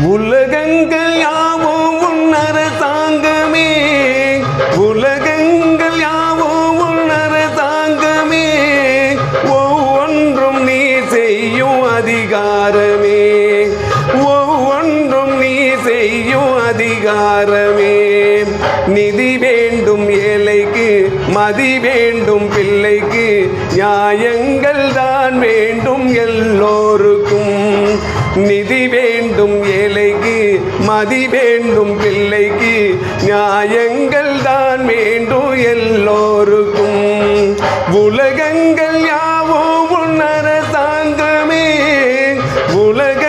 உலகங்கள் யாவும் உன் அரசாங்கமே, உலகங்கள் யாவும் உன் அரசாங்கமே, ஒவ்வொன்றும் நீ செய்யும் அதிகாரமே, ஒவ்வொன்றும் நீ செய்யும் அதிகாரமே. நிதி வேண்டும் ஏழைக்கு, மதி வேண்டும் பிள்ளைக்கு, நியாயங்கள் தான் வேண்டும் எல்லோருக்கும். நிதி வேண்டும் ஏழைக்கு, மதி வேண்டும் பிள்ளைக்கு, நியாயங்கள் தான் வேண்டும் எல்லோருக்கும். உலகங்கள் யாவும் உன் அரசாங்கமே, உலக